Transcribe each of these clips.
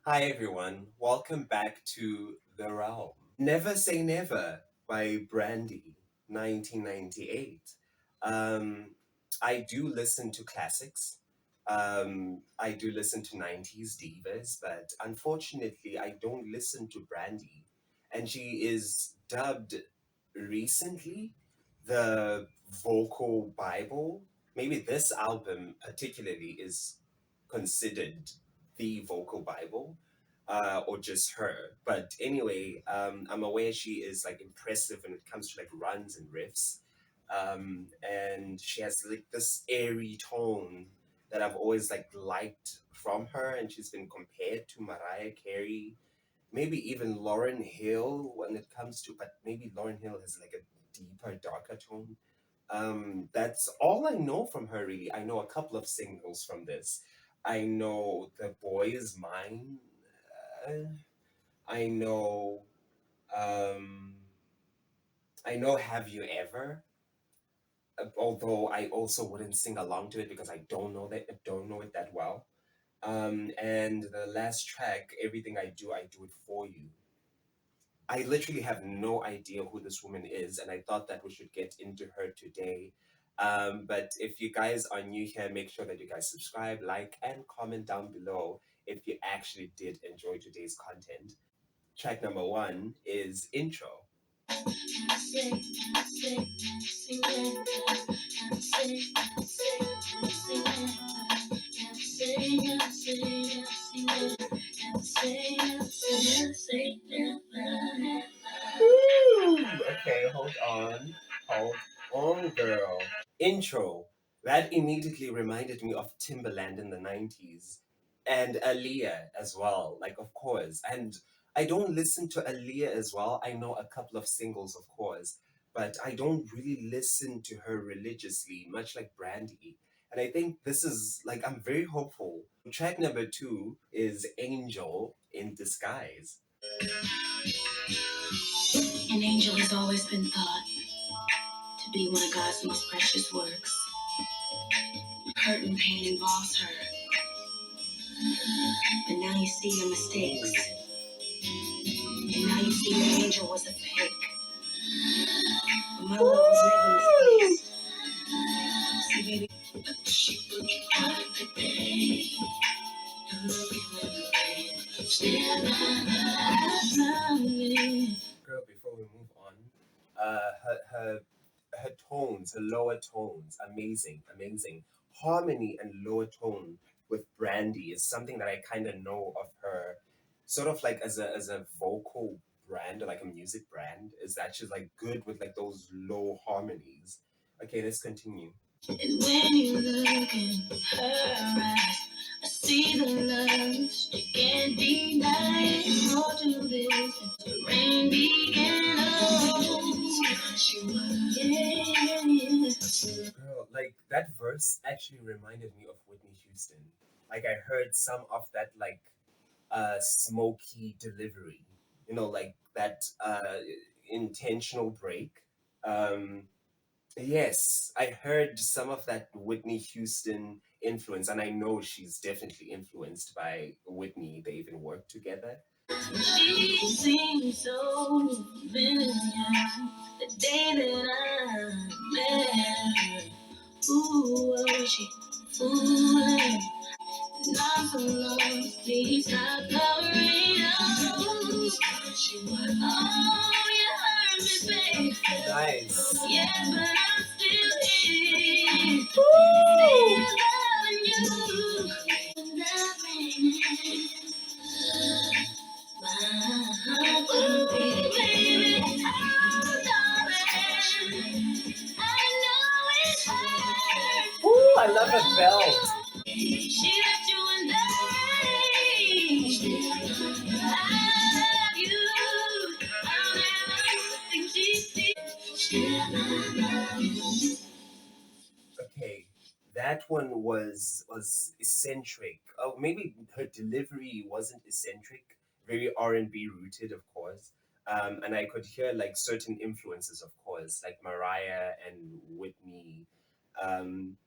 Hi everyone, welcome back to The Realm. Never Say Never by Brandy, 1998. Um, I do listen to classics. I do listen to 90s divas, but unfortunately, I don't listen to Brandy. And she is dubbed recently the vocal Bible. Maybe this album, particularly, is considered the vocal Bible, or just her. But anyway, I'm aware she is like impressive when it comes to like runs and riffs. And she has like this airy tone that I've always like liked from her, and she's been compared to Mariah Carey, maybe even Lauren Hill when it comes to, but maybe Lauren Hill has like a deeper, darker tone. That's all I know from her, really. I know a couple of singles from this. I know The Boy Is Mine. Uh, I know, um, I know Have You Ever. Although I also wouldn't sing along to it because I don't know it that well. And the last track, Everything I Do It For You. I literally have no idea who this woman is, and I thought that we should get into her today. But if you guys are new here, make sure that you guys subscribe, like, and comment down below if you actually did enjoy today's content. Track number one is Intro. Woo! Okay, hold on. Hold on, girl. Intro. That immediately reminded me of Timberland in the 90s and Aaliyah as well, like, of course. And I don't listen to Aaliyah as well. I know a couple of singles, of course, but I don't really listen to her religiously, much like Brandy. And I think this is like, I'm very hopeful. Track number two is Angel in Disguise. An angel has always been thought to be one of God's most precious works. Hurt and pain involves her, but now you see your mistakes, and now you see your angel was a fake. But my love was never misplaced. See, baby, she put you out today. I'm looking for the rain. Still not me. Girl, before we move on, her tones, her lower tones, amazing, amazing. Harmony and lower tone with Brandy is something that I kind of know of her, sort of like as a vocal brand or like a music brand, is that she's like good with like those low harmonies. Okay, let's continue. And when you look in her eyes, I see the lust you can't deny. More to this than the rain began. Girl, like that verse actually reminded me of Whitney Houston. Like I heard some of that like smoky delivery, like that intentional break. Um, yes, I heard some of that Whitney Houston influence, and I know she's definitely influenced by Whitney. They even worked together. She seems so familiar the day that I met her. Ooh, oh, she fooling. Not so long, please stop covering up. Oh, you hurt me, baby. Nice. Yeah, but I'm still here. Still loving you. My heart will baby. Oh, darling. I know it's hard. Ooh, I love a belt. She left you and I love you. I'll never think she's okay, that one was eccentric. Oh, maybe her delivery wasn't eccentric, very R&B rooted, of course. And I could hear like certain influences, of course, like Mariah and Whitney. Um,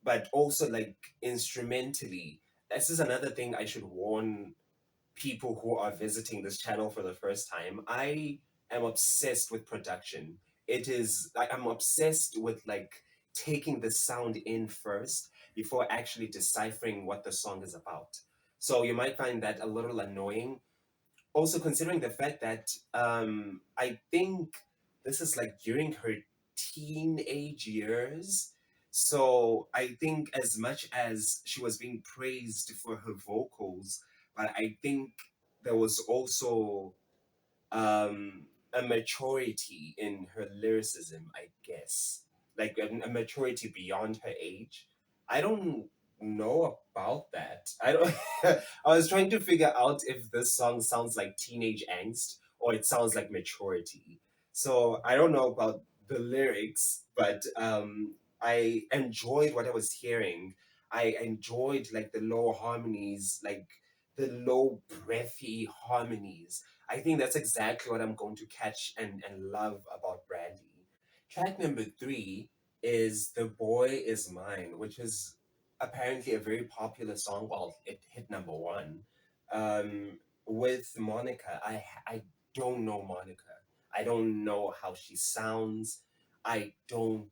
but also like instrumentally. This is another thing I should warn people who are visiting this channel for the first time, I am obsessed with production. I'm obsessed with like taking the sound in first before actually deciphering what the song is about. So you might find that a little annoying, also considering the fact that I think this is like during her teenage years. So I think as much as she was being praised for her vocals, but I think there was also a maturity in her lyricism, I guess, like a maturity beyond her age. I don't know about that. I don't. I was trying to figure out if this song sounds like teenage angst or it sounds like maturity. So I don't know about the lyrics, but I enjoyed what I was hearing. I enjoyed like the low harmonies, like the low breathy harmonies. I think that's exactly what I'm going to catch and love about Brandy. Track number three is The Boy Is Mine, which is apparently a very popular song. Well, it hit number one. With Monica, I don't know Monica. I don't know how she sounds. I don't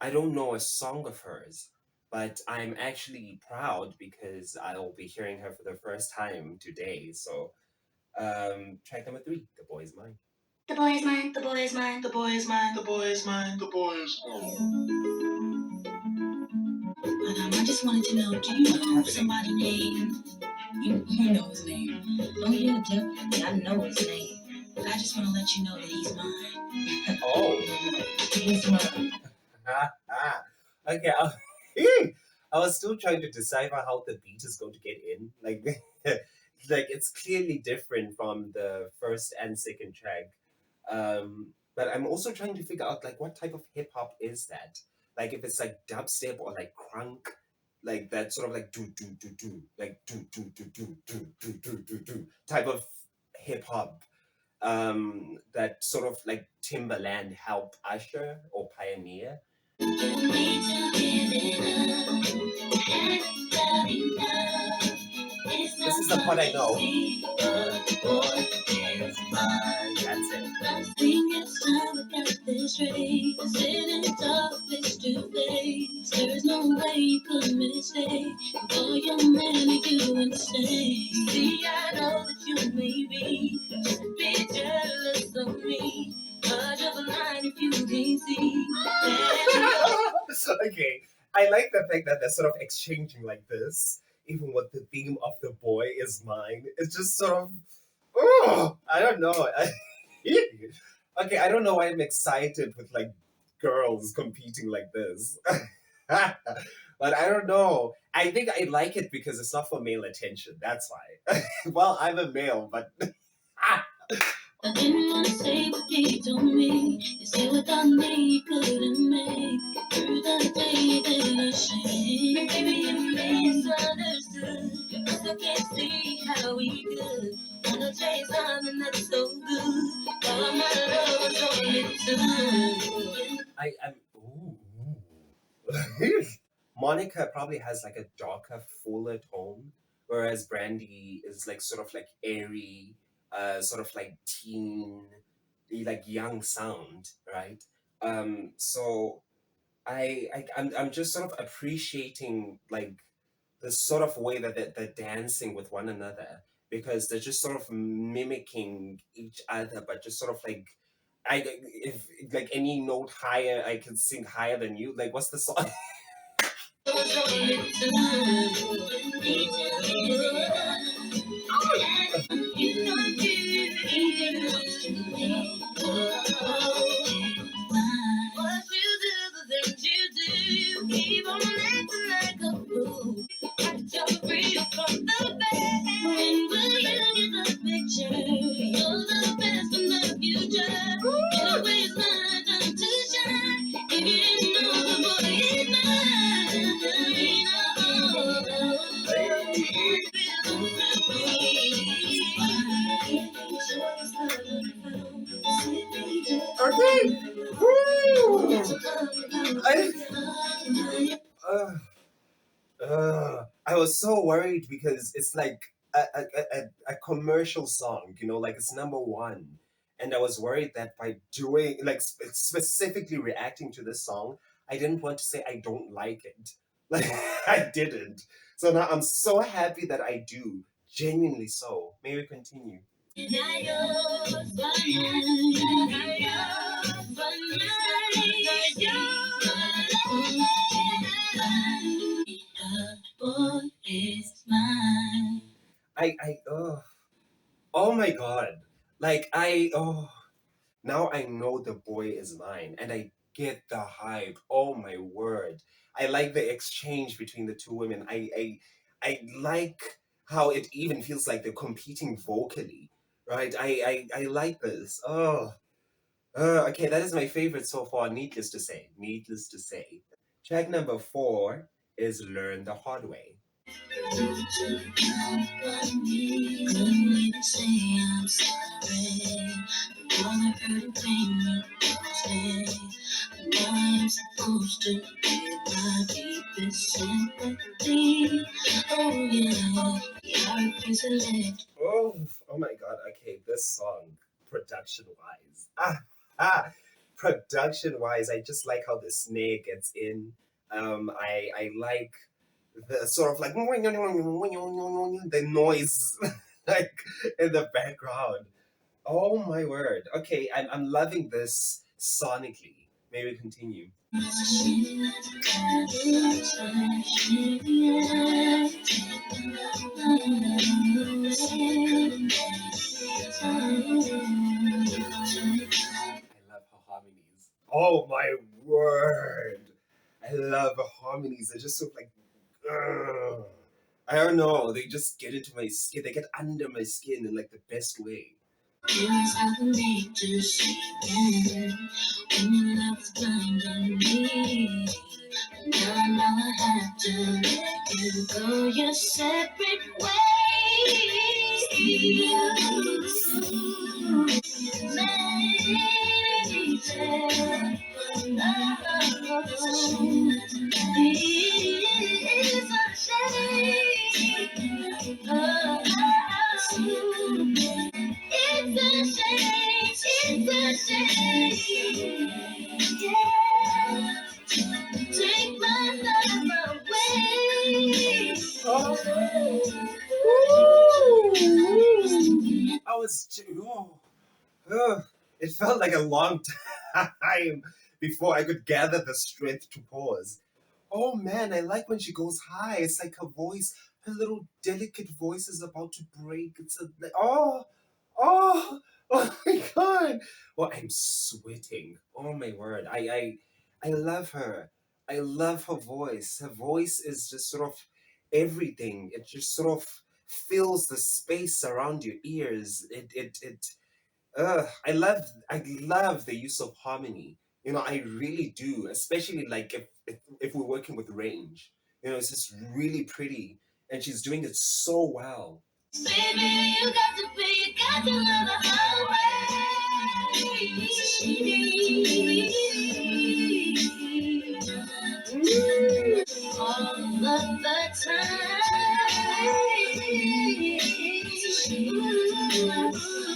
I don't know a song of hers, but I'm actually proud because I'll be hearing her for the first time today. So track number three, The Boy Is Mine. The boy is mine, the boy is mine, the boy is mine, the boy is mine, the boy is mine. I just wanted to know, do you know somebody named? You know his name. Oh yeah, definitely, I know his name. But I just want to let you know that he's mine. Oh. He's mine. Okay, I was still trying to decipher how the beat is going to get in. Like, like it's clearly different from the first and second track. But I'm also trying to figure out like what type of hip hop is that? Like if it's like dubstep or like crunk, like that sort of like do like do type of hip hop. That sort of like Timberland helped usher or pioneer. This is the part I know. That's it. There's no way you could mistake. For your man, you insane. See, I know that you may be jealous of me. But you're blind if you can't see. Okay, I like the fact that they're sort of exchanging like this, even with the theme of The Boy Is Mine. It's just sort of, oh, I don't know. Okay, I don't know why I'm excited with like girls competing like this. But I don't know. I think I like it because it's not for male attention. That's why. Well, I'm a male, but I didn't want to say what he told me. You say without me you couldn't make it through the day that I shame. Maybe you misunderstood. Because I can't see how we could. Wanna chase something that's so good. All my love was only two. I'm. Ooh. Monica probably has like a darker, fuller tone, whereas Brandy is like sort of like airy, sort of like teen, like young sound, right? So I'm just sort of appreciating like the sort of way that they're dancing with one another because they're just sort of mimicking each other, but just sort of like if like any note higher, I can sing higher than you. Like, what's the song? When will you get the picture? You're the best in the future. Get away is my time to shine. If you didn't know the boy is mine, okay. Woo! I was so worried because it's like a commercial song, like it's number one. And I was worried that by doing, like, specifically reacting to this song, I didn't want to say I don't like it. Like, I didn't. So now I'm so happy that I do. Genuinely so. May we continue? Oh my God. Like, now I know the boy is mine and I get the hype. Oh my word. I like the exchange between the two women. I like how it even feels like they're competing vocally. Right? I like this. Okay, that is my favorite so far, needless to say. Needless to say. Track number four is Learn the Hard Way. Oh, oh my God. Okay, this song, production wise. Production wise, I just like how the snare gets in. I like the sort of like the noise like in the background. Oh my word. Okay, I'm loving this sonically. May we continue? I love her harmonies. Oh my word. I love her harmonies. They're just so like, ugh. I don't know. They just get into my skin. They get under my skin in like the best way. Here's how I need to see when your love is blinding me. Now I know I have to let you go your separate ways. It's a shame. Yeah. Take my love away. I was too. Ugh. It felt like a long time before I could gather the strength to pause. Oh man, I like when she goes high. It's like her voice, her little delicate voice is about to break. It's a oh, oh my God. Well, I'm sweating. Oh my word. I love her. I love her voice. Her voice is just sort of everything. It just sort of fills the space around your ears. I love the use of harmony. I really do, especially like if we're working with range. It's just really pretty, and she's doing it so well. Baby, you got to learn the hard way. All of the time.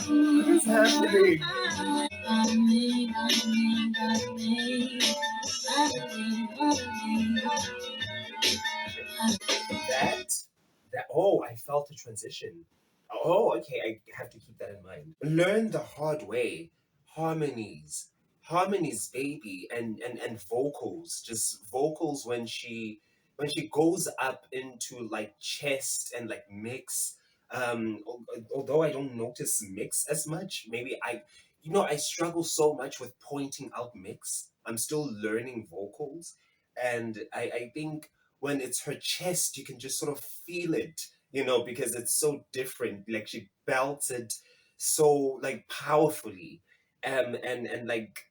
What is happening? That I felt a transition. Oh, okay, I have to keep that in mind. Learn the hard way. Harmonies. Harmonies, baby, and vocals. Just vocals when she goes up into like chest and like mix. Although I don't notice mix as much, maybe I struggle so much with pointing out mix. I'm still learning vocals, and I think when it's her chest, you can just sort of feel it, because it's so different. Like she belts it so like powerfully, and like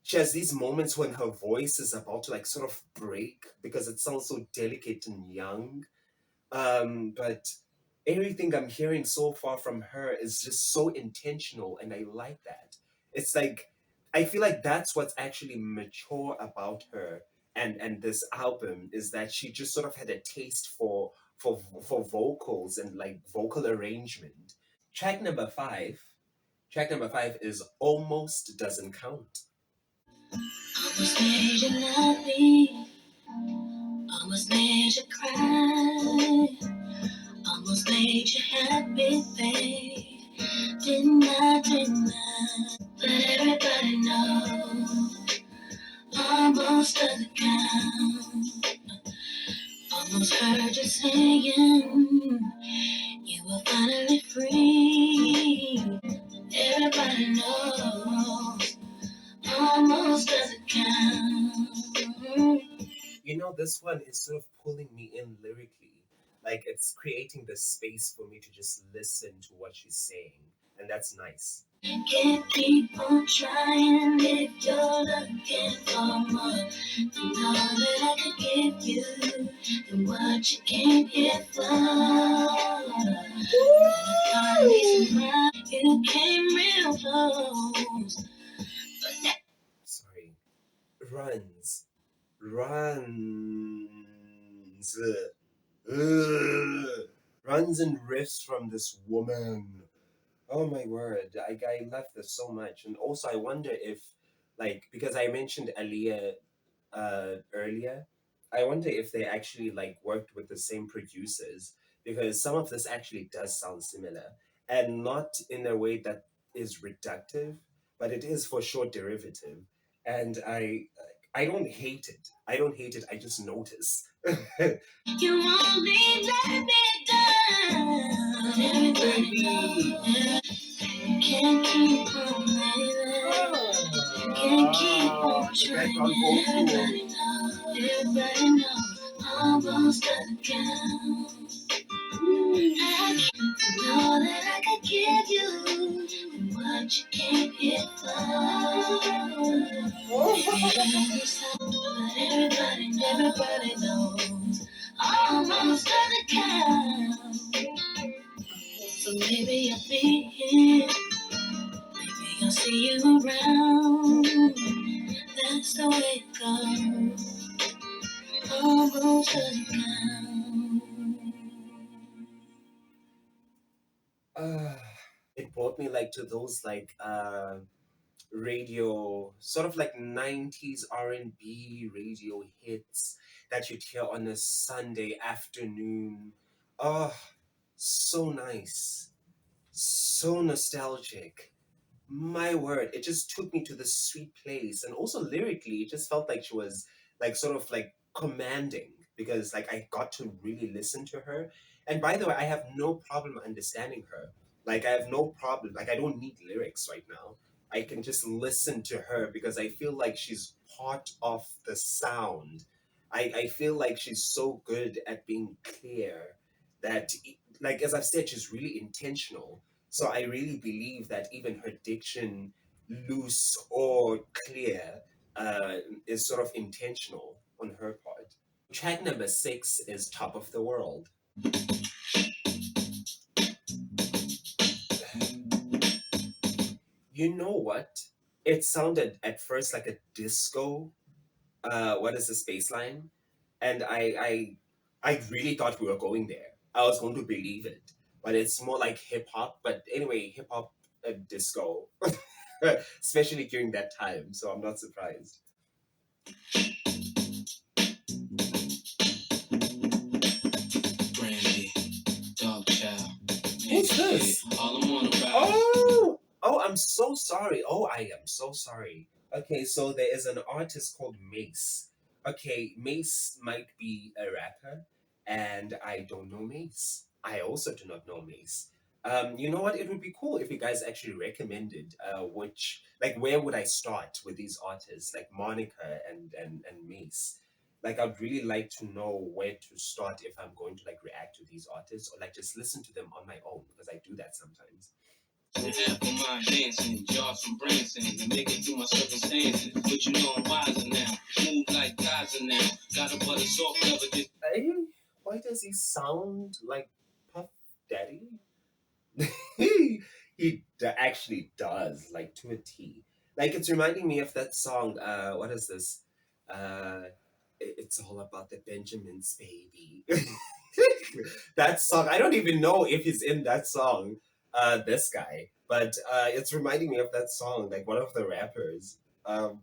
she has these moments when her voice is about to like sort of break because it sounds so delicate and young. But everything I'm hearing so far from her is just so intentional, and I like that. It's like I feel like that's what's actually mature about her, and this album is that she just sort of had a taste for for vocals and like vocal arrangement. Track number five. Track number five is Almost Doesn't Count. Almost made you love me, almost made you cry, almost made you happy, babe. Didn't I, didn't I? But everybody knows almost doesn't count. Almost heard you saying you were finally free. Everybody knows almost doesn't count. You know, this one is sort of pulling me in lyrically. Like it's creating the space for me to just listen to what she's saying. And that's nice. Can't keep on trying if you're looking for more than all that I could give you and what you came here for. You came real close. Sorry. Runs. Runs. Runs and riffs from this woman. Oh my word. I love this so much. And also I wonder if like because I mentioned Aaliyah earlier, I wonder if they actually like worked with the same producers because some of this actually does sound similar and not in a way that is reductive, but it is for sure derivative. And I don't hate it. I don't hate it. I just notice. You only let me down. Baby. Can't keep on living. Can't keep on trying. Everybody knows almost doesn't count. All that I could give you and what you came here for. But everybody knows almost doesn't count. So maybe I'll be here. Maybe I'll see you around. That's the way it goes. Almost doesn't count. Uh, it brought me like to those like radio sort of like 90s R&B radio hits that you'd hear on a Sunday afternoon. Oh, so nice. So nostalgic. My word, it just took me to this sweet place. And also lyrically, it just felt like she was like sort of like commanding because like I got to really listen to her. And by the way, I have no problem understanding her. Like I have no problem. Like I don't need lyrics right now. I can just listen to her because I feel like she's part of the sound. I feel like she's so good at being clear that, like as I've said, she's really intentional, so I really believe that even her diction, loose or clear, uh, is sort of intentional on her part. Track number six is Top of the World. You know what? It sounded at first like a disco. What is the space line? And I really thought we were going there. I was going to believe it, but it's more like hip hop. But anyway, hip hop, disco, especially during that time. So I'm not surprised. Brandy, dog child. Who's this? All I'm on about. Oh, I'm so sorry. Oh, I am so sorry. Okay, so there is an artist called Mace. Okay, Mace might be a rapper, and I don't know Mace. I also do not know Mace. You know what? It would be cool if you guys actually recommended which, like, where would I start with these artists, like Monica and Mace. Like, I'd really like to know where to start if I'm going to like react to these artists or like just listen to them on my own because I do that sometimes. Half of my dancing, jars from Branson, and make it through my circumstances. But you know I'm wiser now, move like Kaiser now. Got a butter soft cover. Hey, why does he sound like Puff Daddy? Actually does, like to a T. Like it's reminding me of that song. What is this? It's all about the Benjamins, baby. That song. I don't even know if he's in that song. This guy, but it's reminding me of that song, like one of the rappers. Um,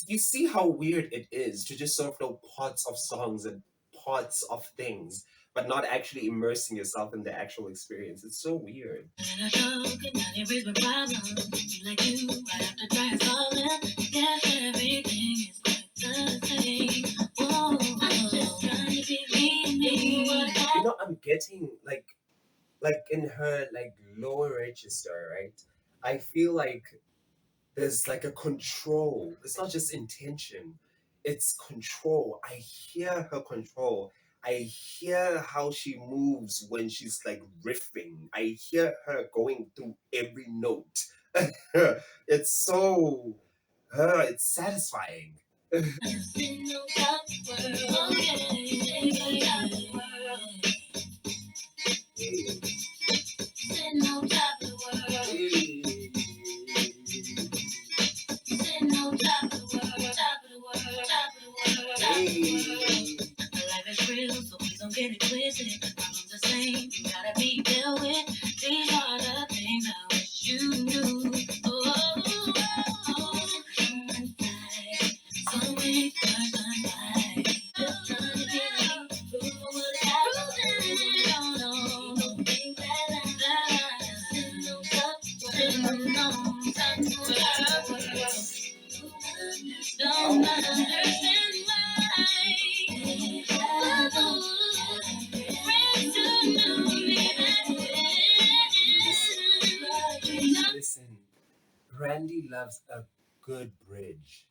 you see how weird it is to just sort of know parts of songs and parts of things, but not actually immersing yourself in the actual experience. It's so weird. You know, I'm getting like in her like lower register, right? I feel like there's like a control. It's not just intention, it's control. I hear her control. I hear how she moves when she's like riffing. I hear her going through every note. It's so it's satisfying. Life is real, so please don't get it twisted. Problems the same, you gotta be dealt with. These are the things I wish you knew. Oh, oh, oh. Come inside, so we first unite. Just trying to be like, prove what I no, no, no, think that I'm no touch, no touch, don't understand why. Listen, Brandy loves a good bridge.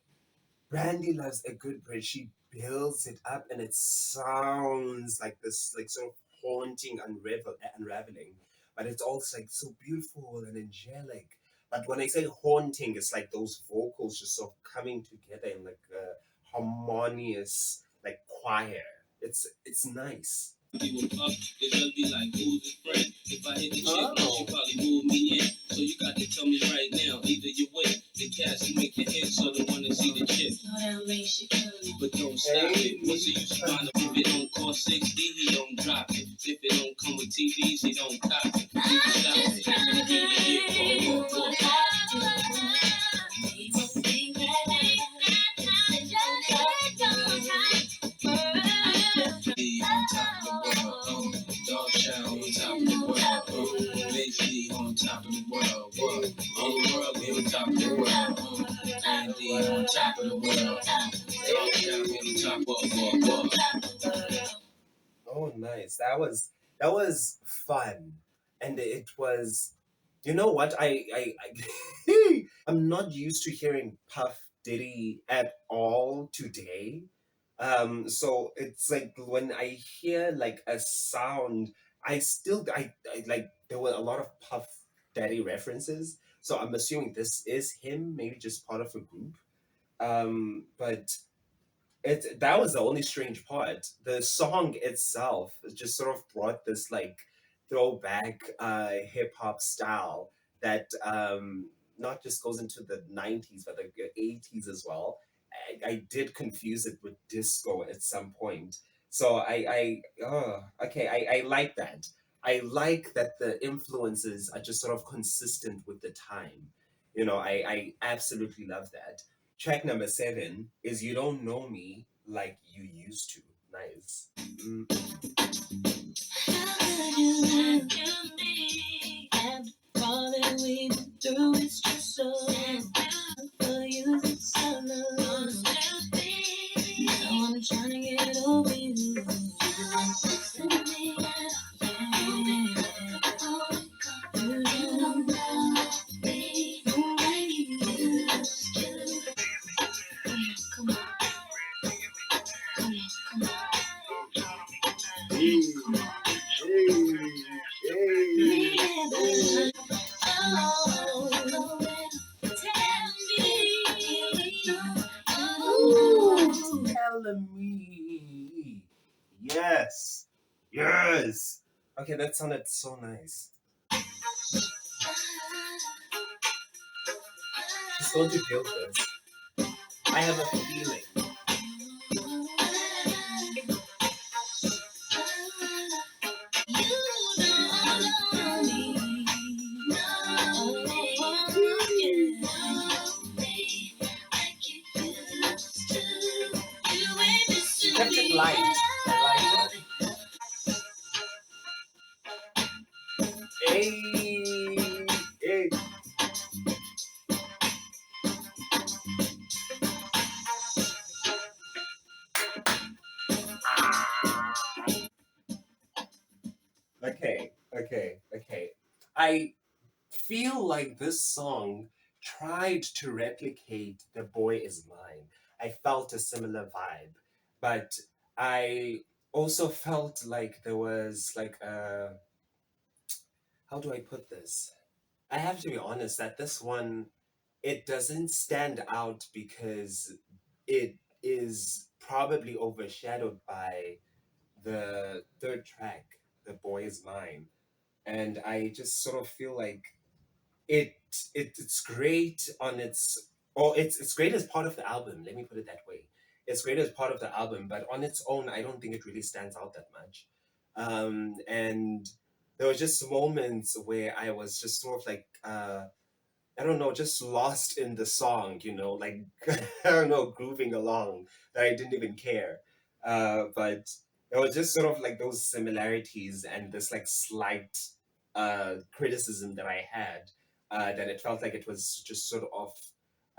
Brandy loves a good bridge. She builds it up and it sounds like this, like sort of haunting unraveling. But it's also like so beautiful and angelic. But when I say haunting, it's like those vocals just sort of coming together in like a harmonious like choir. It's nice. He would puff, it just be like, who's his friend? If I hit the chick, she probably move me in. So you got to tell me right now, either you win, the cash you make the hit, so the one to see the chick. But don't stop it. What's the use of trying to if it don't cost 60, he don't drop it. If it don't come with TVs, he don't cop it. You can stop it. On top of the world, dog shout on top of the world, Macy on top of the world, all the world be on top of the world, Andy on top of the world, dog shout on top of the world. Oh, nice. That was fun, and it was. You know what? I'm not used to hearing Puff Diddy at all today. So it's like when I hear like a sound, I like there were a lot of Puff Daddy references. So I'm assuming this is him, maybe just part of a group. But it that was the only strange part. The song itself just sort of brought this like throwback hip hop style that not just goes into the 90s but like the 80s as well. I did confuse it with disco at some point. So okay, I like that. I like that the influences are just sort of consistent with the time. I absolutely love that. Track number 7 is You Don't Know Me Like You Used to. Nice. Mm. How could you lie to me? After all that we've been through, it's just so for you to summer. I'm trying to get over you. Listen to me, yeah. You don't know me like you used to. Come on, come on, come on. Telling me. Yes. Yes. Okay, that sounded so nice. Just going to build this. I have a feeling. Hey. Okay, okay, okay. I feel like this song tried to replicate The Boy Is Mine. I felt a similar vibe, but I also felt like there was like a, how do I put this? I have to be honest that this one, it doesn't stand out because it is probably overshadowed by the third track, The Boy Is Mine. And I just sort of feel like it, it's great on its, or it's great as part of the album. Let me put it that way. It's great as part of the album, but on its own, I don't think it really stands out that much. And there were just moments where I was just sort of like, I don't know, just lost in the song, like I don't know, grooving along that I didn't even care. But it was just sort of like those similarities and this like slight criticism that I had, that it felt like it was just sort of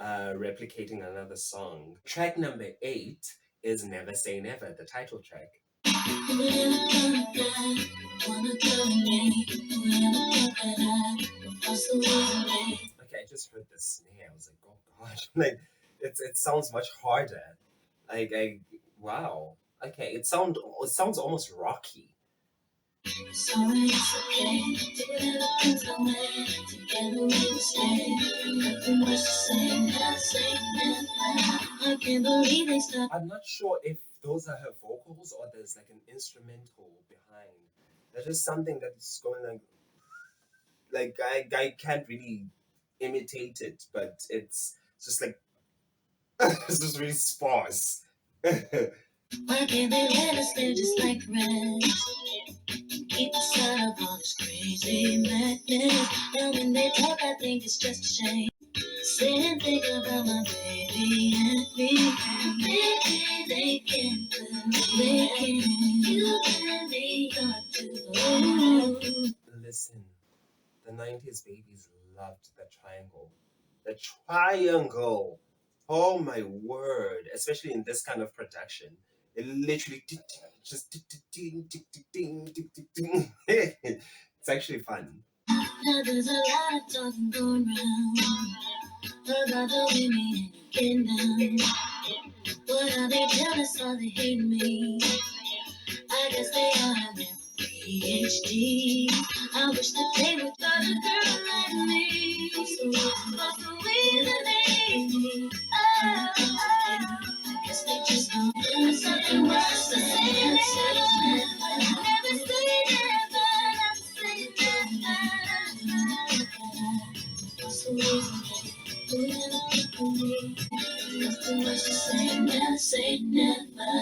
replicating another song. Track number 8 is Never Say Never, the title track. Okay, I just heard the snare. I was like, oh gosh, like it sounds much harder. Like I wow. Okay, it sounds almost rocky. Sorry, it's okay. Take whatever comes my way. Together we will stay. Nothing much to say. Not say never. I can't believe they stopped. I'm not sure if those are her vocals or there's like an instrumental behind. There's just something that's going like I can't really imitate it, but it's just like it's just really sparse. Why can't they let us live just like rest? Keep us out of all this crazy madness. And when they talk, I think it's just a shame. Sit and think about my baby and me. Maybe they can, they can. You can be gone too. Listen, the 90s babies loved the triangle. The triangle. Oh my word. Especially in this kind of production. It literally just it's actually fun. Now there's a lot of talking going around about the women and you getting down. What are they jealous? Are they hating me? I guess they all have their PhD. I wish that they would got a girl like me. So what's the way that they me? Oh, I guess they just don't do something worse than saying never. Never say never. Never say never. So easy. Nothing much to say. Never say never.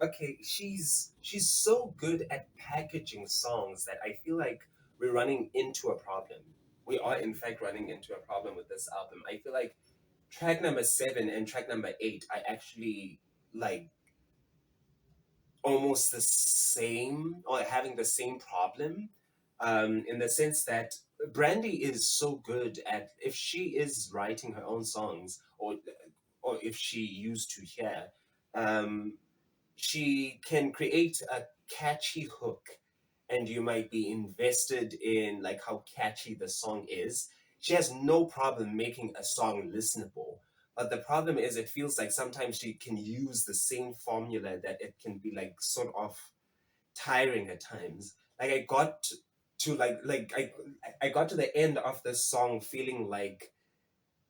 Okay, she's so good at packaging songs that I feel like we're running into a problem. We are in fact running into a problem with this album. I feel like track number 7 and track number 8 are actually like almost the same or having the same problem, in the sense that Brandy is so good at, if she is writing her own songs, or if she used to hear, um, she can create a catchy hook and you might be invested in like how catchy the song is. She has no problem making a song listenable, but the problem is it feels like sometimes she can use the same formula that it can be like sort of tiring at times. Like I got to I got to the end of the song feeling like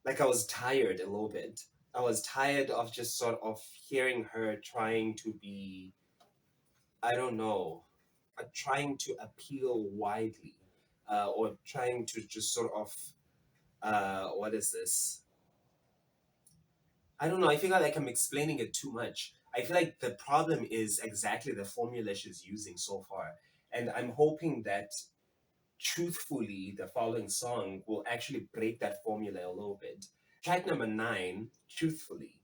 I was tired a little bit. I was tired of just sort of hearing her trying to be, I don't know, trying to appeal widely, or trying to just sort of, what is this? I don't know. I feel like I'm explaining it too much. I feel like the problem is exactly the formula she's using so far. And I'm hoping that truthfully, the following song will actually break that formula a little bit. Track number 9, Truthfully.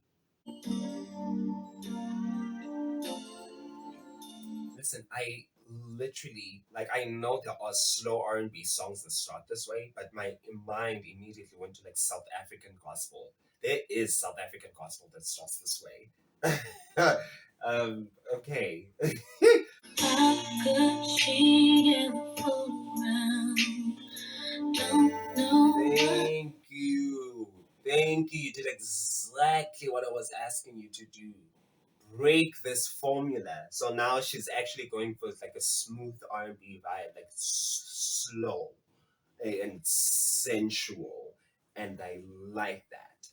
Listen, I literally, like, I know there are slow R&B songs that start this way, but my mind immediately went to like South African gospel. There is South African gospel that starts this way. Okay. How could she ever fool around? Don't know. Thank you. Thank you. You did exactly what I was asking you to do. Break this formula. So now she's actually going for like a smooth R&B vibe, like slow and sensual. And I like that.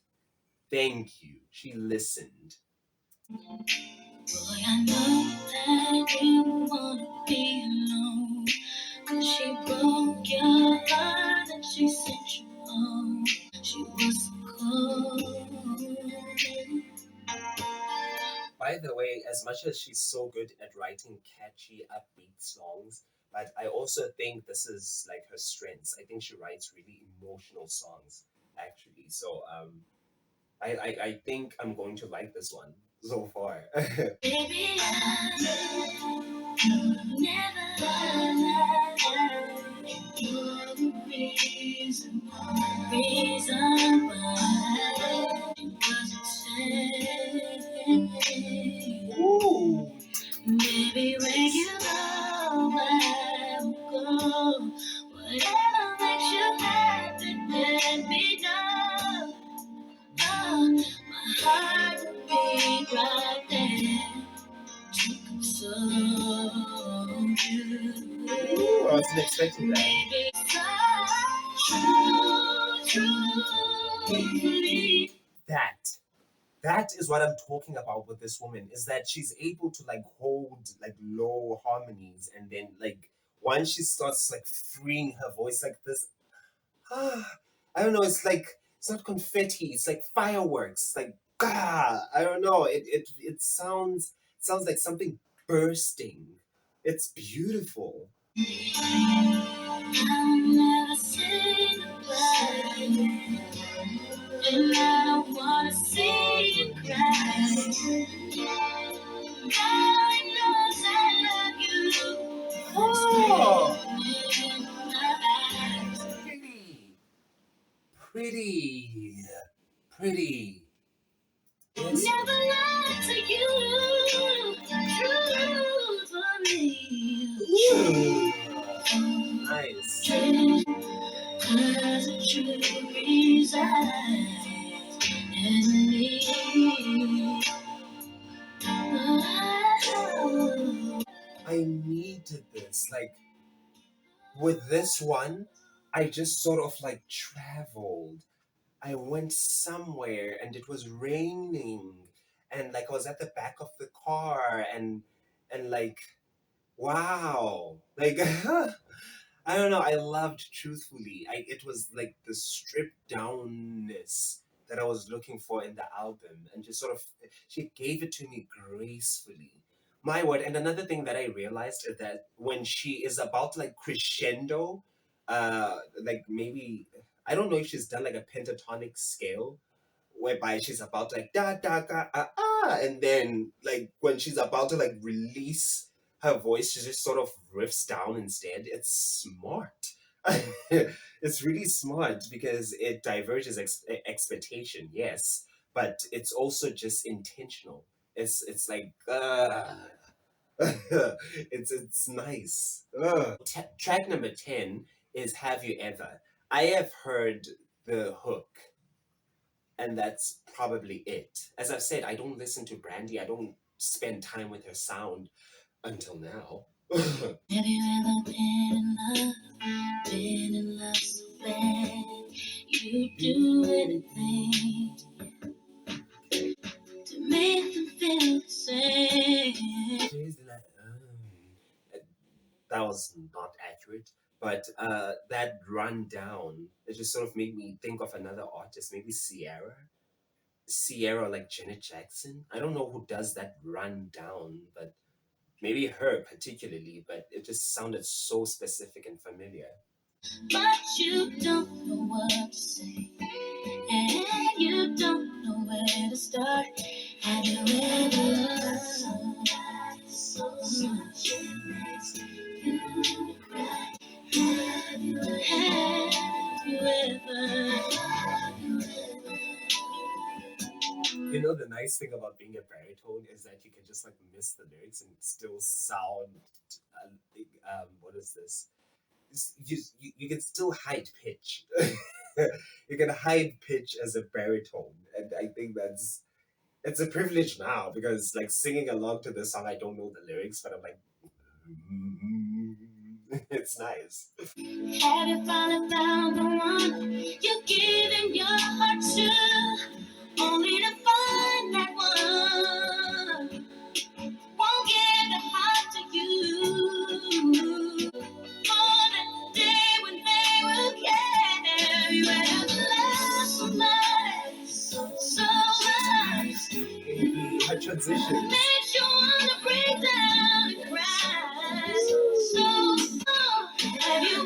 Thank you. She listened. Boy, I know that you wanna be alone. 'Cause she broke your heart and she sent you home. She was cold. By the way, as much as she's so good at writing catchy, upbeat songs, but I also think this is like her strengths. I think she writes really emotional songs, actually. So I think I'm going to like this one so far. Baby, reason why it wasn't said. Ooh. Maybe when you go, I will go. Whatever makes you happy, let me know. Oh, my heart will be right there to console you. Ooh, I wasn't expecting that. That that is what I'm talking about with this woman, is that she's able to like hold like low harmonies, and then like once she starts like freeing her voice like this, I don't know, it's like it's not confetti, it's like fireworks, like I don't know, it sounds like something bursting. It's beautiful. I'll never say goodbye. And I don't wanna see you cry. God knows I love you. Oh, pretty, pretty, pretty. Yes. Never lied to you. True for me. Ooh. Nice. 'Cause the truth resides in me. I needed this. Like with this one, I just sort of like traveled. I went somewhere and it was raining, and like I was at the back of the car, and like wow, like I don't know. I loved Truthfully. It was like the stripped downness that I was looking for in the album, and just sort of she gave it to me gracefully. My word! And another thing that I realized is that when she is about to like crescendo, like maybe I don't know if she's done like a pentatonic scale, whereby she's about to like da da ga and then like when she's about to like release her voice, she just sort of riffs down instead. It's smart. It's really smart because it diverges expectation, yes, but it's also just intentional. It's like it's nice. Track number 10 is Have You Ever. I have heard the hook, and that's probably it. As I've said, I don't listen to Brandy. I don't spend time with her sound until now. Have you ever been in love so bad you do anything to make them feel the same? She's like, that was not accurate, but that rundown, it just sort of made me think of another artist, maybe Sierra, like Janet Jackson. I don't know who does that run down, but maybe her particularly, but it just sounded so specific and familiar. But you don't know what to say, and you don't know where to start. Have you ever Have you You know, the nice thing about being a baritone is that you can just like miss the lyrics and still sound. What is this? You can still hide pitch. You can hide pitch as a baritone, and I think it's a privilege now because like singing along to this song, I don't know the lyrics, but I'm like, it's nice. Have you finally found the one you're giving your heart to, only to find that one won't give the heart to you? For the day when they will care, you have loved somebody so much. A transition. Makes you wanna break down and cry. Have you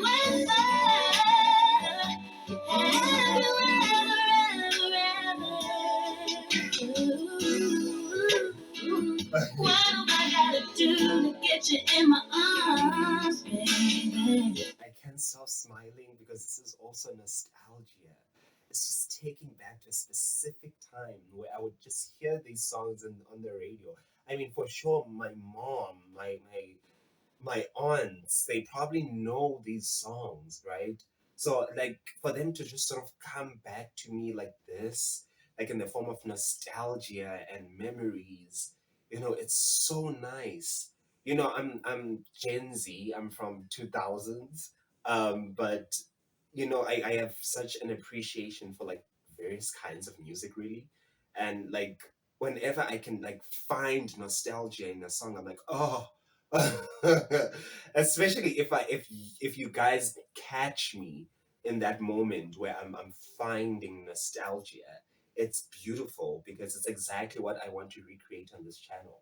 what do I gotta do to get you in my arms, baby? I can't stop smiling because this is also nostalgia. It's just taking back to a specific time where I would just hear these songs on the radio. I mean, for sure, my mom, my aunts, they probably know these songs, right? So like for them to just sort of come back to me like this, like in the form of nostalgia and memories, it's so nice. I'm Gen Z, I'm from 2000s. But I have such an appreciation for like various kinds of music really. And like whenever I can like find nostalgia in a song, I'm like, oh, especially if you guys catch me in that moment where I'm finding nostalgia, it's beautiful because it's exactly what I want to recreate on this channel.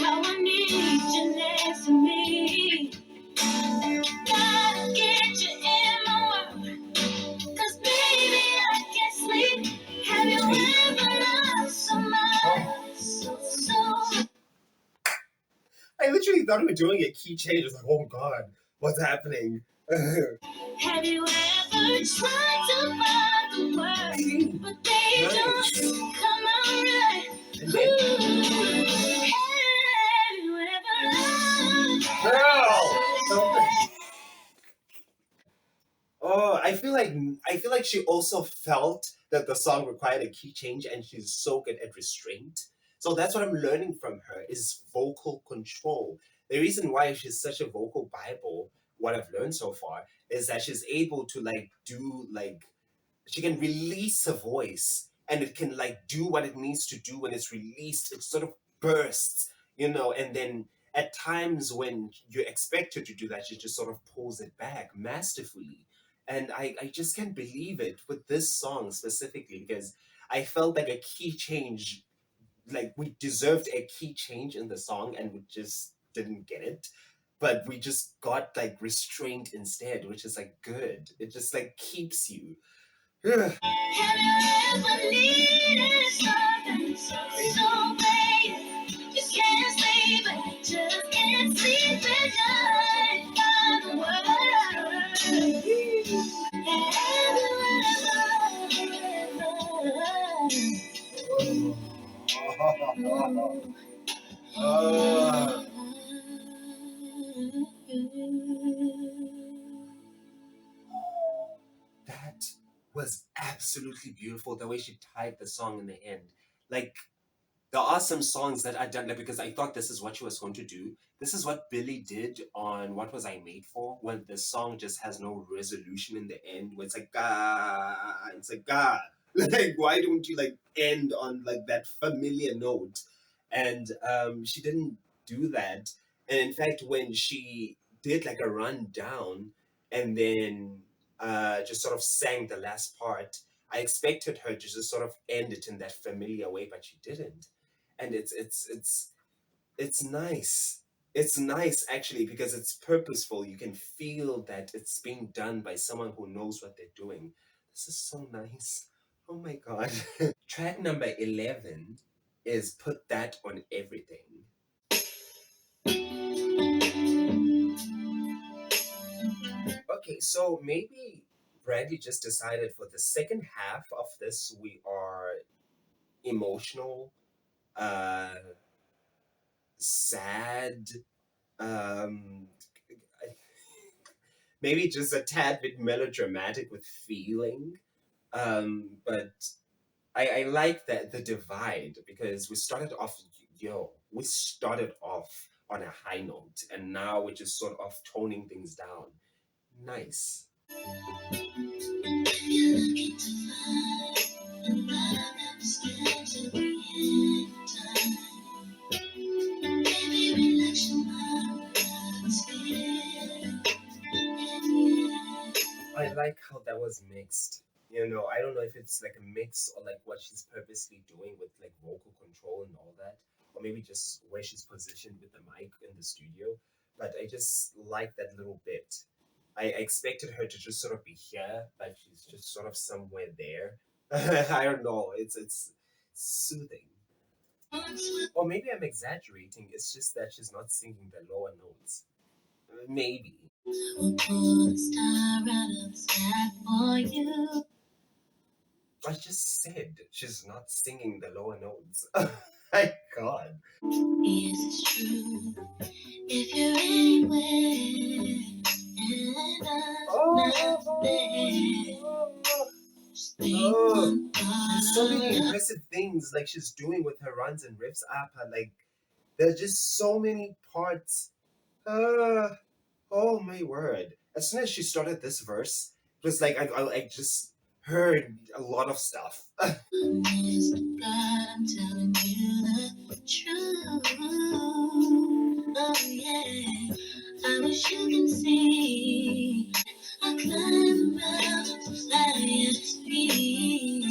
How I need you next to me. Gotta get you in my world. 'Cause baby, I can't sleep. Have you ever loved somebody so I literally thought we were doing a key change. I was like, oh God, what's happening? Have you ever tried to find the words, but they don't come out right? Ooh, have you ever Girl! Oh, I feel like she also felt that the song required a key change, and she's so good at restraint. So that's what I'm learning from her is vocal control. The reason why she's such a vocal bible, what I've learned so far, is that she's able to like do like she can release a voice and it can like do what it needs to do when it's released. It sort of bursts, and then at times when you expect her to do that, she just sort of pulls it back masterfully. And I just can't believe it with this song specifically because I felt like a key change, like we deserved a key change in the song and we just didn't get it. But we just got like restraint instead, which is like good. It just like keeps you. Have you ever needed something so bad? Just can't sleep, just can't sleep at night. Find the word. Have you ever that was absolutely beautiful the way she tied the song in the end. Like there are some songs that I done like because I thought this is what she was going to do. This is what Billy did on What Was I Made For, when the song just has no resolution in the end, where it's like ah, like why don't you like end on like that familiar note? And she didn't do that. And in fact, when she did like a rundown and then just sort of sang the last part, I expected her to just sort of end it in that familiar way, but she didn't. And it's nice. It's nice actually because it's purposeful. You can feel that it's being done by someone who knows what they're doing. This is so nice. Oh my god. Track number 11 is Put That on Everything. Okay, so maybe Brandy just decided for the second half of this we are emotional, uh, sad, um, maybe just a tad bit melodramatic with feeling. But I like that the divide because we started off on a high note and now we're just sort of toning things down. Nice. I like how that was mixed. I don't know if it's like a mix or like what she's purposely doing with like vocal control and all that, or maybe just where she's positioned with the mic in the studio. But I just like that little bit. I expected her to just sort of be here, but she's just sort of somewhere there. I don't know. It's soothing. Or maybe I'm exaggerating. It's just that she's not singing the lower notes. Maybe. Will pull a star out of the sky for you. I just said she's not singing the lower notes. My God. Is it true if you're anywhere and I'm not there? Oh, there's so many impressive things like she's doing with her runs and riffs up. Like there's just so many parts. Uh, oh my word! As soon as she started this verse, it was like I just heard a lot of stuff. Honest to God, I'm telling you the truth. Oh yeah, I wish you can see. I climb around to fly at his feet.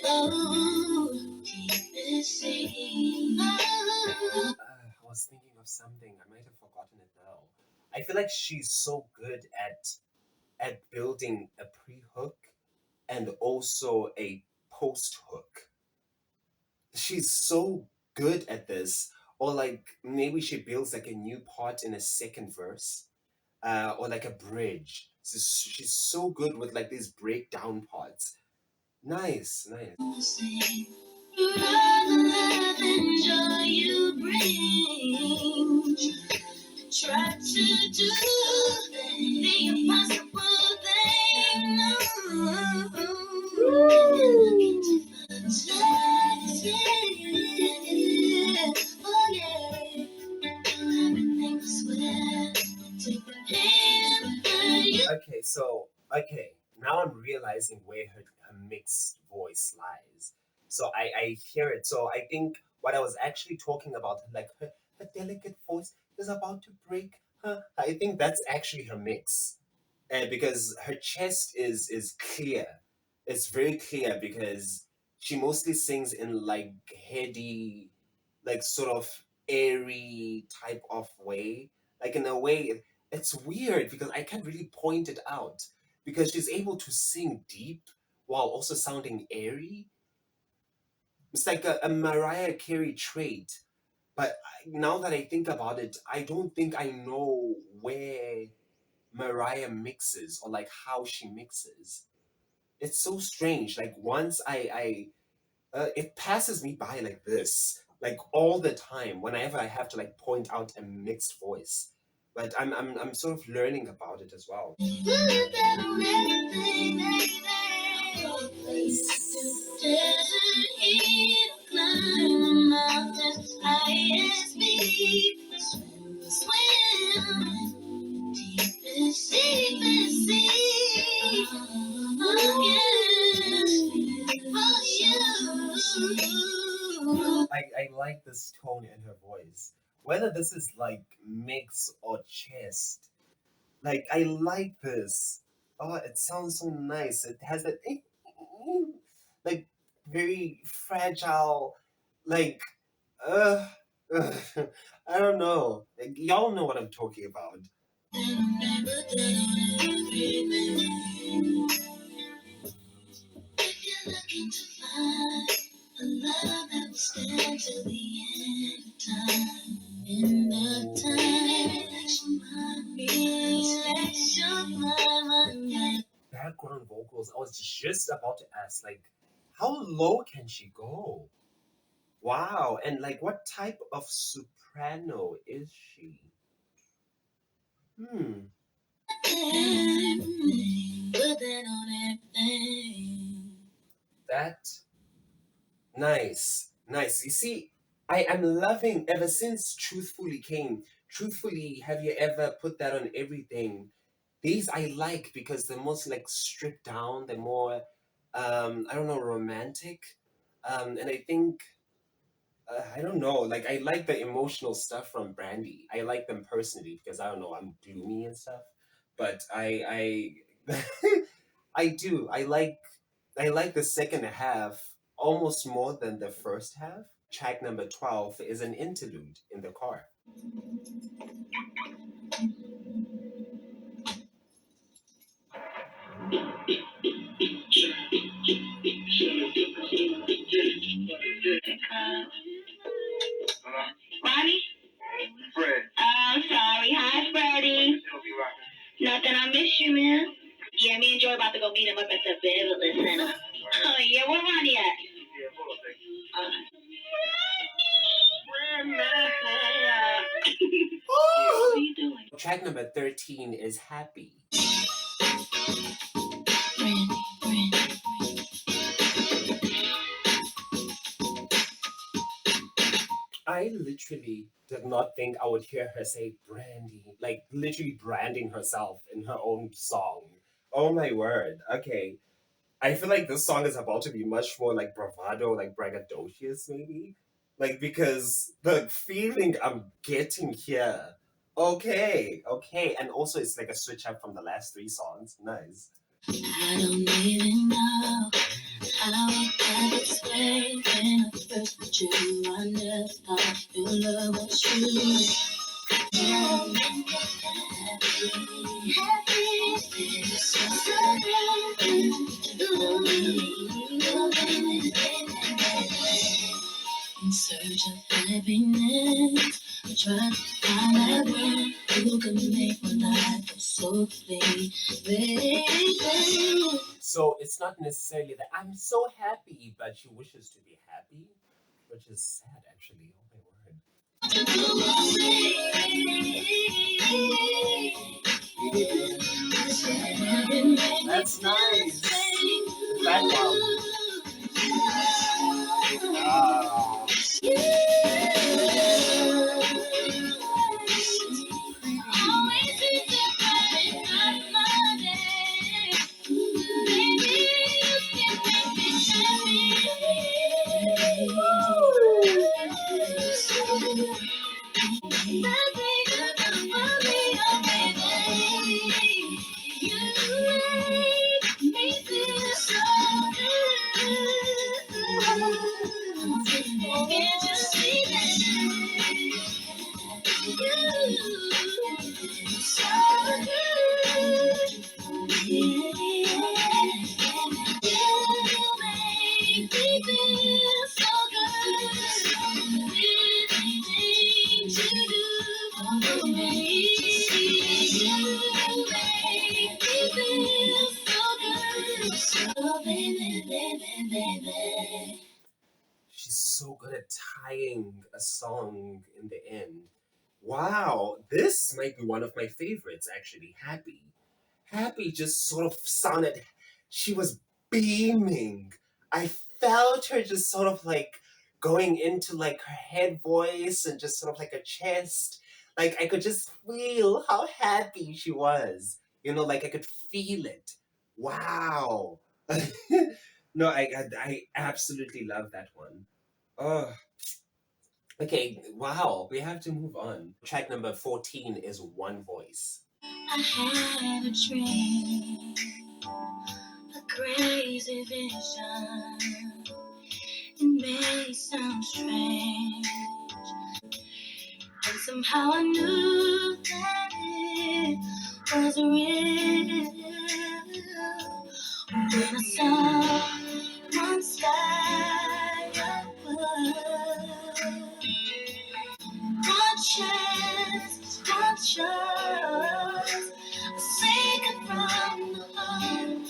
Oh, deep is sea. I was thinking of something. I might have forgotten it now. I feel like she's so good at building a pre-hook and also a post-hook. She's so good at this. Or like maybe she builds like a new part in a second verse, or like a bridge. So she's so good with like these breakdown parts. Nice, nice. Rather than joy you bring, try to do the impossible thing. Oh yeah, everything I swear. Take the pain for you. Okay, now I'm realizing where her mixed voice lies. So I hear it. So I think what I was actually talking about, like her delicate voice is about to break. I think that's actually her mix, because her chest is clear. It's very clear because she mostly sings in like heady, like sort of airy type of way. Like in a way, it's weird because I can't really point it out because she's able to sing deep while also sounding airy. It's like a Mariah Carey trait. But now that I think about it, I don't think I know where Mariah mixes or like how she mixes. It's so strange. Like once it passes me by like this, like all the time. Whenever I have to like point out a mixed voice, but I'm sort of learning about it as well. I like this tone in her voice. Whether this is like mix or chest, like I like this. Oh, it sounds so nice. It has that like very fragile, like uh, I don't know. Like, y'all know what I'm talking about. If you're looking to find a love that will stand till the end of time. out on vocals. I was just about to ask, like, how low can she go? Wow. And like, what type of soprano is she? Hmm. That nice. Nice. You see, I am loving ever since Truthfully came. Truthfully, have you ever put that on everything? These I like because they're most like stripped down, they're more I don't know, romantic. And I think I don't know, like I like the emotional stuff from Brandy. I like them personally because I don't know, I'm gloomy and stuff. But I I do. I like the second half almost more than the first half. Track number 12 is an interlude in the car. Ronnie? Fred. I'm sorry. Hi, Freddie. Nothing. I miss you, man. Yeah, me and Joy about to go meet him up at the Beverly Center. Oh, yeah. Where Ronnie at? What are you doing? Track number 13 is Happy. I literally did not think I would hear her say Brandy, like literally branding herself in her own song. Oh my word. Okay. I feel like this song is about to be much more like bravado, like braggadocious, maybe. Like, because the feeling I'm getting here. Okay, okay. And also, it's like a switch up from the last three songs. Nice. I don't even know how I got this way. When I first met you, I never thought your love was true. Yeah, happy, so in search of happiness, I try to find that one who can make my life go so clean, baby. So it's not necessarily that I'm so happy, but she wishes to be happy, which is sad actually. Oh my word. That's nice. Background. Ah. She's so good at tying a song in the end. Wow, this might be one of my favorites actually. Happy. Happy just sort of sounded, she was beaming. I felt her just sort of like going into like her head voice and just sort of like a chest. Like I could just feel how happy she was. You know, like I could feel it. Wow. No, I absolutely love that one. Oh, okay. Wow, we have to move on. Track number 14 is One Voice. I had a dream, a crazy vision. It may sound strange, and somehow I knew that it was real. When I saw one sky above, one chance, one chance, a secret from the heart.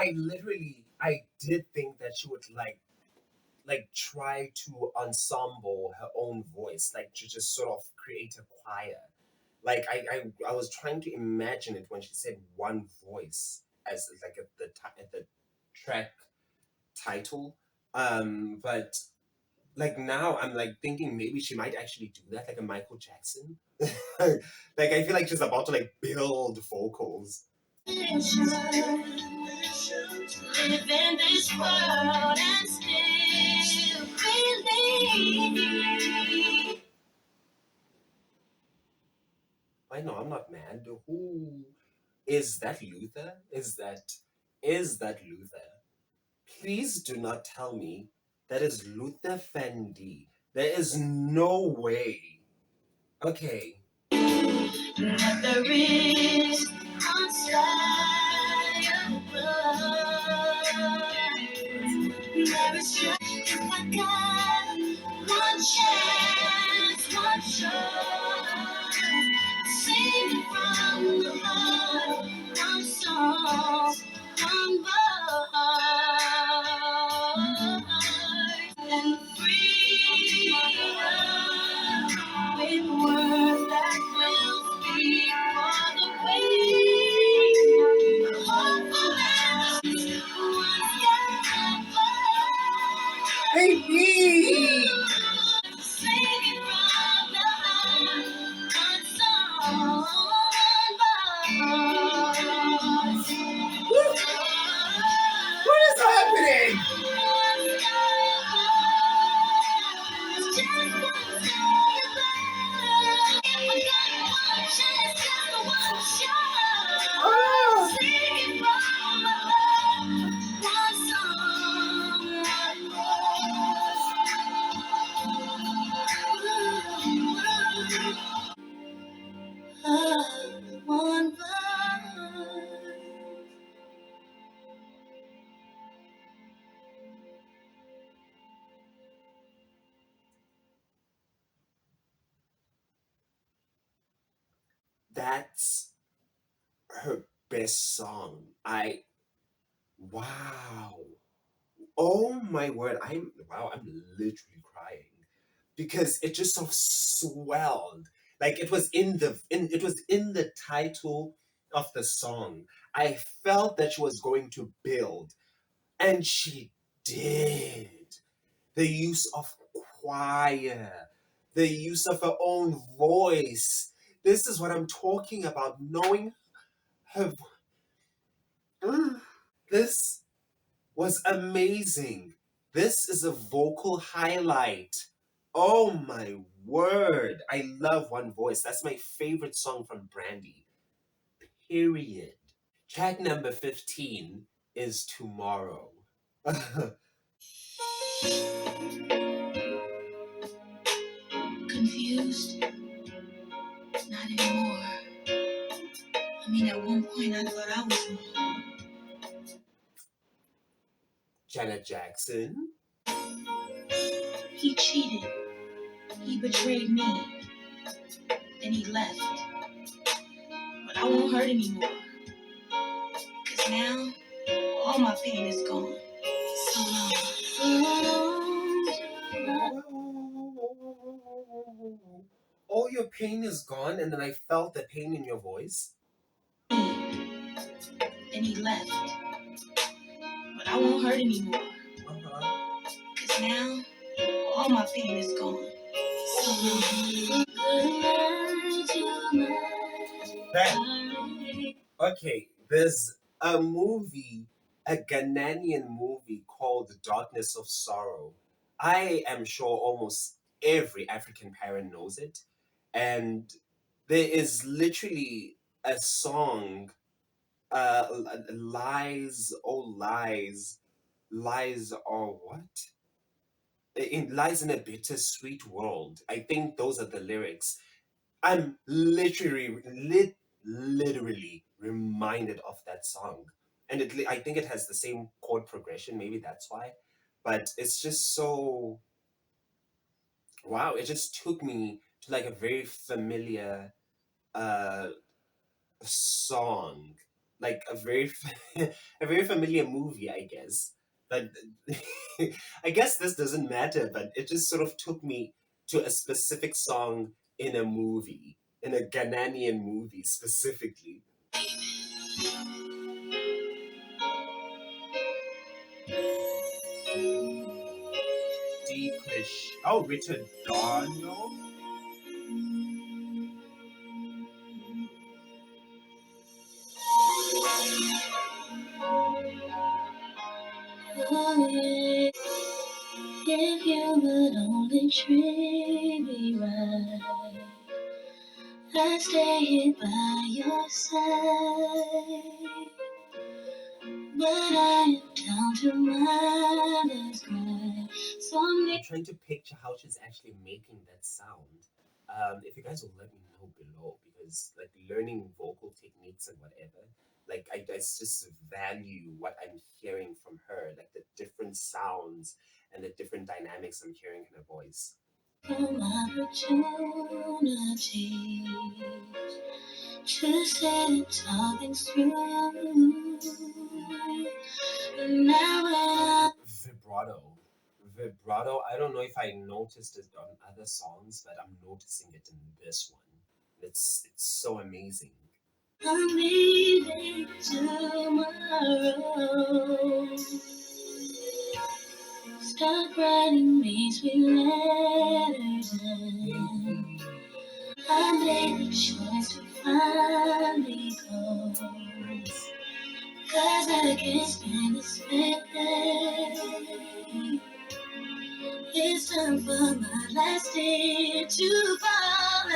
I literally, I did think that she would like try to ensemble her own voice, like to just sort of create a choir. Like I was trying to imagine it when she said one voice as like at the track title. But like now I'm like thinking maybe she might actually do that like a Michael Jackson. Like I feel like she's about to like build vocals. Live in this world and still believe. I know I'm not mad. Who is that Luther? Is that Luther? Please do not tell me that is Luther Fendi. There is no way. Okay. But there is if I got one chance, one shot, sing from the heart, one song from the heart, and free with words that will speak for the way. Hopeful baby. Singing from the heart, one song, what is happening? One That's her best song. Wow. Oh my word. I'm literally crying because it just sort of swelled. Like it was in the title of the song. I felt that she was going to build, and she did. The use of choir, the use of her own voice. This is what I'm talking about. Knowing her. This was amazing. This is a vocal highlight. Oh my word. I love One Voice. That's my favorite song from Brandy. Period. Track number 15 is Tomorrow. Confused? Not anymore. I mean, at one point I thought I was wrong. Janet Jackson? He cheated. He betrayed me. Then he left. But I won't hurt anymore. Because now, all my pain is gone. So long. All your pain is gone, and then I felt the pain in your voice. Then he left. But I won't hurt anymore. Because now, all my pain is gone. So long. That, okay, there's a movie, a Ghanaian movie called The Darkness of Sorrow. I am sure almost every African parent knows it. And there is literally a song, Lies, oh lies, lies are what? It lies in a bittersweet world. I think those are the lyrics. I'm literally reminded of that song, and I think it has the same chord progression. Maybe that's why, but it's just so wow. It just took me to like a very familiar uh song. like a very a very familiar movie, I guess. But I guess this doesn't matter. But it just sort of took me to a specific song in a movie, in a Ghanaian movie specifically. Deepish. Oh, Richard Darnell. Oh, yeah. If you would only treat me right, I'd stay here by your side. But I am down to my last cry. So I'm trying to picture how she's actually making that sound. If you guys will let me know below, because like learning vocal techniques and whatever, like I just value what I'm hearing from her, like the different sounds and the different dynamics I'm hearing in her voice. From opportunity to sit talking through. And now vibrato. Vibrato. I don't know if I noticed it on other songs, but I'm noticing it in this one. It's so amazing. I'm leaving tomorrow. Stop writing me sweet letters. I made the choice to finally go. 'Cause I can't stand this pain. It's time for my last day to fall.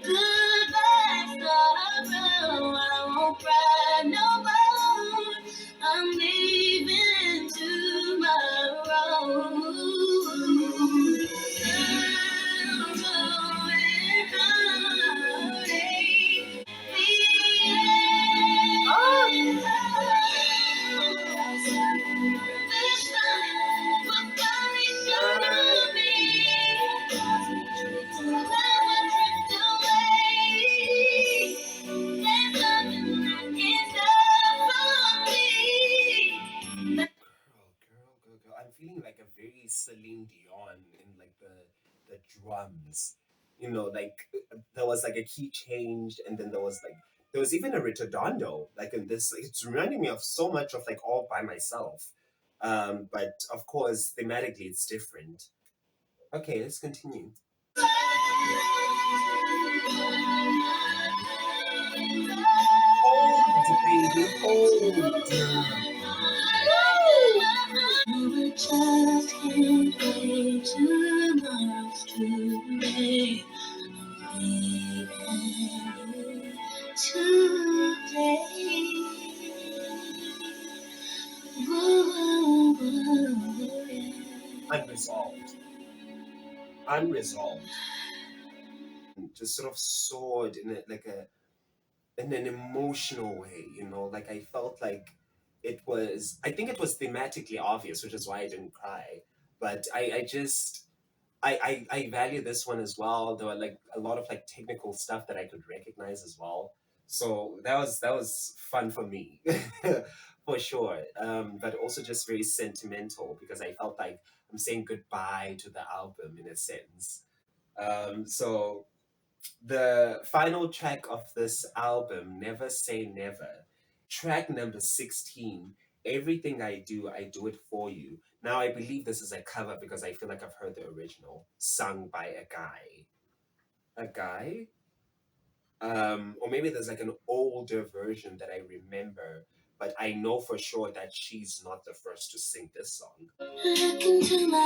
Goodbye, sorrow. I won't cry no more. I'm leaving tomorrow. Sorrow and heartache. Girl. I'm feeling like a very Celine Dion in like the drums. You know, like there was like a key change, and then there was even a ritodondo, like in this. It's reminding me of so much of like All by Myself. But of course, thematically, it's different. Okay, let's continue. Hold, baby, hold. Just can't wait tomorrow's too late. I'm leaving you today. Unresolved. Unresolved. Just sort of soared in it like a in an emotional way, you know, like I felt like I think it was thematically obvious, which is why I didn't cry. But I just I value this one as well. There were like a lot of like technical stuff that I could recognize as well. So that was fun for me. For sure. But also just very sentimental because I felt like I'm saying goodbye to the album in a sense. So the final track of this album, Never Say Never, track number 16, Everything I Do It For You. Now, I believe this is a cover because I feel like I've heard the original sung by a guy. A guy? Or maybe there's like an older version that I remember, but I know for sure that she's not the first to sing this song. Look into my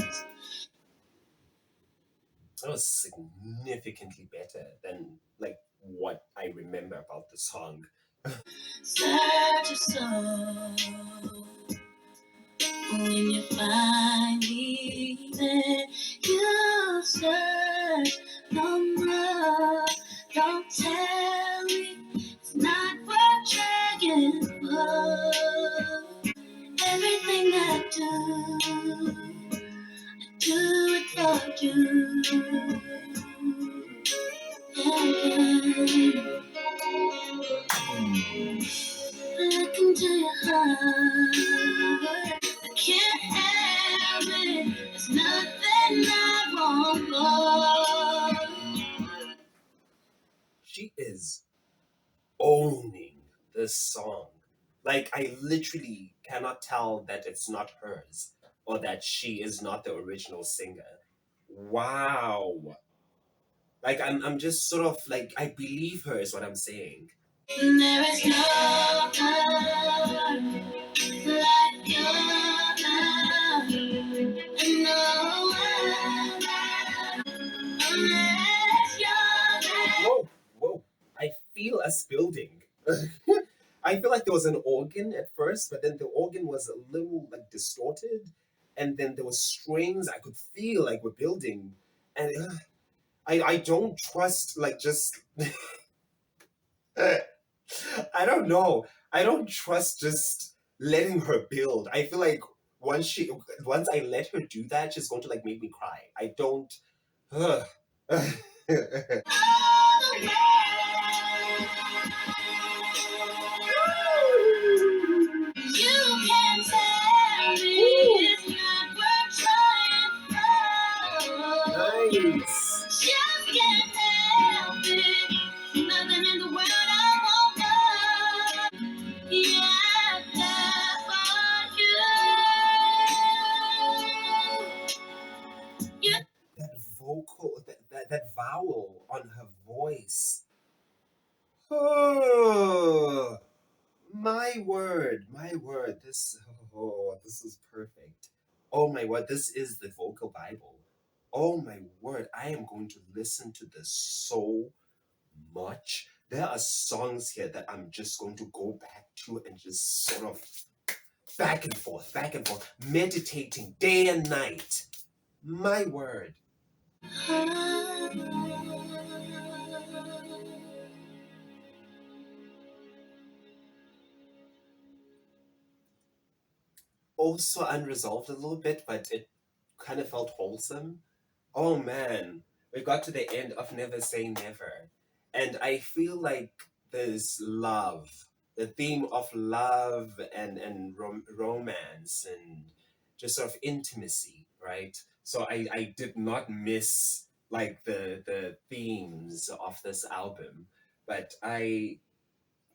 eyes. That was significantly better than like what I remember about the song. Such a song when you find me there, you search no more. Don't tell me it's not worth trying for. Everything I do it for you. Yeah. into your heart. I can't help it. There's nothing I won't go. She is owning this song. Like, I literally cannot tell that it's not hers or that she is not the original singer. Wow. Like, I'm just sort of like, I believe her is what I'm saying. There is no one like your love, and no one unless you're there. Whoa, whoa. I feel us building. I feel like there was an organ at first, but then the organ was a little like distorted, and then there was strings I could feel like we're building, and I don't trust like just I don't know. I don't trust just letting her build. I feel like once I let her do that, she's going to like make me cry. I don't. Ugh. You can tell me it's not worth trying for. Nice. Just can't help it. Nothing in the world I won't do. Yeah, that's for you. That vocal, that vowel on her voice. Oh, my word. This is perfect. Oh my word, this is the vocal Bible. Oh my word, I am going to listen to this so much. There are songs here that I'm just going to go back to and just sort of back and forth, meditating day and night. My word. Also unresolved a little bit, but it kind of felt wholesome. Oh man, we got to the end of Never Say Never. And I feel like there's love, the theme of love and romance and just sort of intimacy, right? So I did not miss like the themes of this album, but I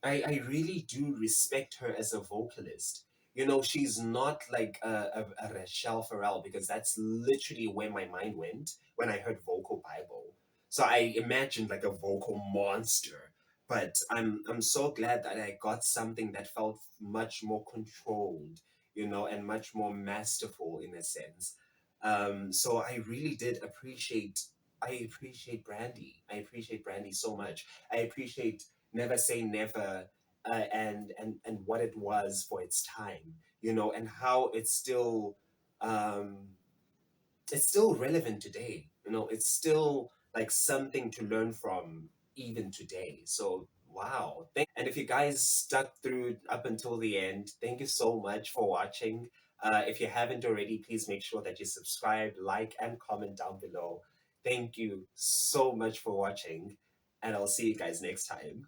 really do respect her as a vocalist. You know, she's not like a Rachelle Farrell because that's literally where my mind went when I heard vocal Bible. So I imagined like a vocal monster. But I'm so glad that I got something that felt much more controlled, you know, and much more masterful in a sense. So I really did appreciate. I appreciate Brandy. I appreciate Brandy so much. I appreciate Never Say Never, and what it was for its time, you know, and how um, it's still relevant today. You know, it's still like something to learn from even today. So wow, and if you guys stuck through up until the end, thank you so much for watching. If you haven't already, please make sure that you subscribe, like, and comment down below. Thank you so much for watching, and I'll see you guys next time.